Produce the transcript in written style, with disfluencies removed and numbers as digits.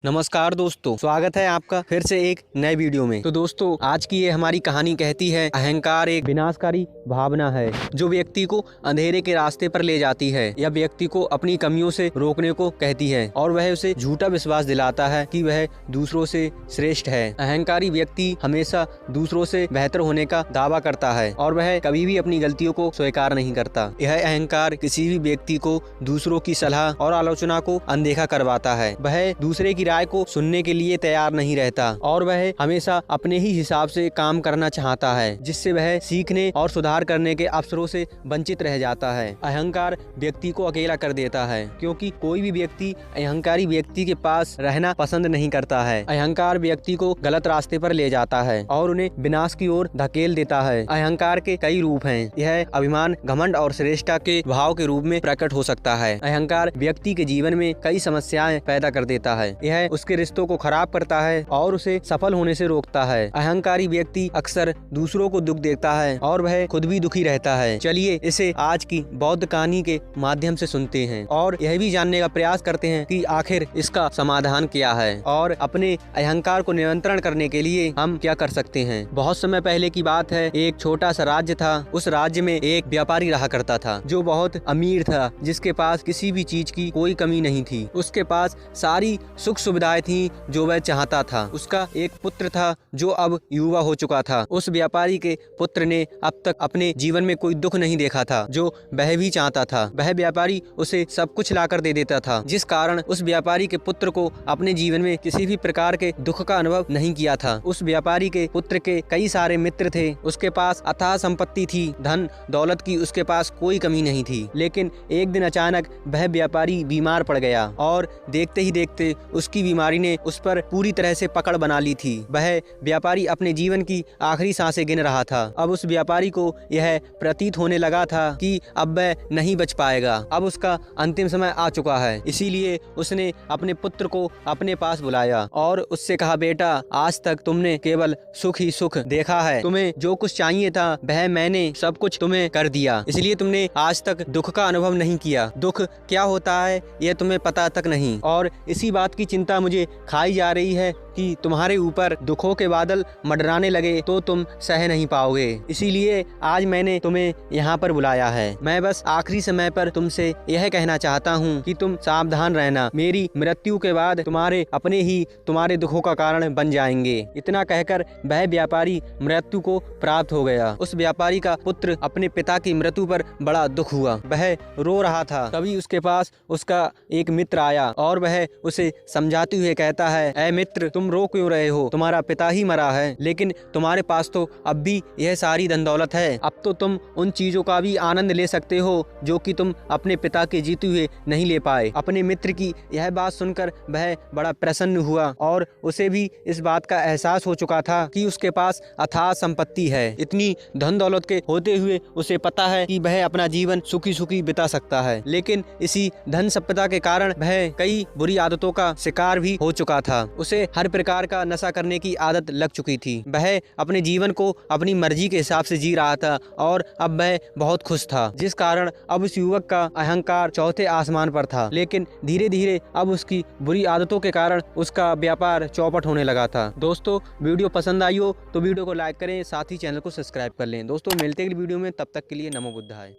नमस्कार दोस्तों, स्वागत है आपका फिर से एक नए वीडियो में। तो दोस्तों, आज की ये हमारी कहानी कहती है अहंकार एक विनाशकारी भावना है जो व्यक्ति को अंधेरे के रास्ते पर ले जाती है। यह व्यक्ति को अपनी कमियों से रोकने को कहती है और वह उसे झूठा विश्वास दिलाता है कि वह दूसरों से श्रेष्ठ है। अहंकारी व्यक्ति हमेशा दूसरों से बेहतर होने का दावा करता है और वह कभी भी अपनी गलतियों को स्वीकार नहीं करता। यह अहंकार किसी भी व्यक्ति को दूसरों की सलाह और आलोचना को अनदेखा करवाता है। वह दूसरे की राय को सुनने के लिए तैयार नहीं रहता और वह हमेशा अपने ही हिसाब से काम करना चाहता है, जिससे वह सीखने और सुधार करने के अवसरों से वंचित रह जाता है। अहंकार व्यक्ति को अकेला कर देता है क्योंकि कोई भी व्यक्ति अहंकारी व्यक्ति के पास रहना पसंद नहीं करता है। अहंकार व्यक्ति को गलत रास्ते पर ले जाता है और उन्हें विनाश की ओर धकेल देता है। अहंकार के कई रूप हैं। यह अभिमान, घमंड और श्रेष्ठता के भाव के रूप में प्रकट हो सकता है। अहंकार व्यक्ति के जीवन में कई समस्याएं पैदा कर देता है। यह उसके रिश्तों को खराब करता है और उसे सफल होने से रोकता है। अहंकारी व्यक्ति अक्सर दूसरों को दुख देता है और वह खुद भी दुखी रहता है। चलिए इसे आज की बौद्ध कहानी के माध्यम से सुनते हैं और यह भी जानने का प्रयास करते हैं कि आखिर इसका समाधान क्या है और अपने अहंकार को नियंत्रण करने के लिए हम क्या कर सकते हैं। बहुत समय पहले की बात है। एक छोटा सा राज्य था। उस राज्य में एक व्यापारी रहा करता था जो बहुत अमीर था, जिसके पास किसी भी चीज की कोई कमी नहीं थी। उसके पास सारी सुख सुविधाएं थी जो वह चाहता था। उसका एक पुत्र था जो अब युवा हो चुका था। उस व्यापारी के पुत्र ने अब तक अपने जीवन में कोई दुख नहीं देखा था जो वह भी चाहता था। वह व्यापारी उसे सब कुछ लाकर दे देता था, जिस कारण उस व्यापारी के पुत्र को अपने जीवन में किसी भी प्रकार के दुख का अनुभव नहीं किया था। उस व्यापारी के पुत्र के कई सारे मित्र थे। उसके पास अथाह संपत्ति थी। धन दौलत की उसके पास कोई कमी नहीं थी। लेकिन एक दिन अचानक वह व्यापारी बीमार पड़ गया और देखते ही देखते उसकी बीमारी ने उस पर पूरी तरह से पकड़ बना ली थी। वह व्यापारी अपने जीवन की आखिरी सांसें गिन रहा था। अब उस व्यापारी को यह प्रतीत होने लगा था कि अब वह नहीं बच पाएगा। अब उसका अंतिम समय आ चुका है। इसीलिए उसने अपने पुत्र को अपने पास बुलाया और उससे कहा, बेटा, आज तक तुमने केवल सुख ही सुख देखा है। तुम्हें जो कुछ चाहिए था वह मैंने सब कुछ तुम्हें कर दिया, इसलिए तुमने आज तक दुख का अनुभव नहीं किया। दुख क्या होता है यह तुम्हें पता तक नहीं और इसी बात की चिंता मुझे खाई जा रही है कि तुम्हारे ऊपर दुखों के बादल मंडराने लगे तो तुम सह नहीं पाओगे। इसीलिए आज मैंने तुम्हें यहाँ पर बुलाया है। मैं बस आखिरी समय पर तुमसे यह कहना चाहता हूँ कि तुम सावधान रहना। मेरी मृत्यु के बाद तुम्हारे अपने ही तुम्हारे दुखों का कारण बन जाएंगे। इतना कहकर वह व्यापारी मृत्यु को प्राप्त हो गया। उस व्यापारी का पुत्र अपने पिता की मृत्यु पर बड़ा दुख हुआ। वह रो रहा था। तभी उसके पास उसका एक मित्र आया और वह उसे समझाते हुए कहता है, ऐ मित्र, तुम रो क्यों रहे हो? तुम्हारा पिता ही मरा है, लेकिन तुम्हारे पास तो अब भी यह सारी धन दौलत है। अब तो तुम उन चीजों का भी आनंद ले सकते हो जो कि तुम अपने पिता के जीते हुए नहीं ले पाए। अपने मित्र की यह बात सुनकर वह बड़ा प्रसन्न हुआ और उसे भी इस बात का एहसास हो चुका था कि उसके पास अथाह संपत्ति है। इतनी धन दौलत के होते हुए उसे पता है कि वह अपना जीवन सुखी सुखी बिता सकता है, लेकिन इसी धन संपदा के कारण वह कई बुरी आदतों का शिकार भी हो चुका था। उसे हर प्रकार का नशा करने की आदत लग चुकी थी। वह अपने जीवन को अपनी मर्जी के हिसाब से जी रहा था और अब वह बहुत खुश था, जिस कारण अब उस युवक का अहंकार चौथे आसमान पर था। लेकिन धीरे धीरे अब उसकी बुरी आदतों के कारण उसका व्यापार चौपट होने लगा था। दोस्तों, वीडियो पसंद आई हो तो वीडियो को लाइक करें, साथ ही चैनल को सब्सक्राइब कर लें। दोस्तों, मिलते हैं अगली वीडियो में। तब तक के लिए नमो बुद्धाय।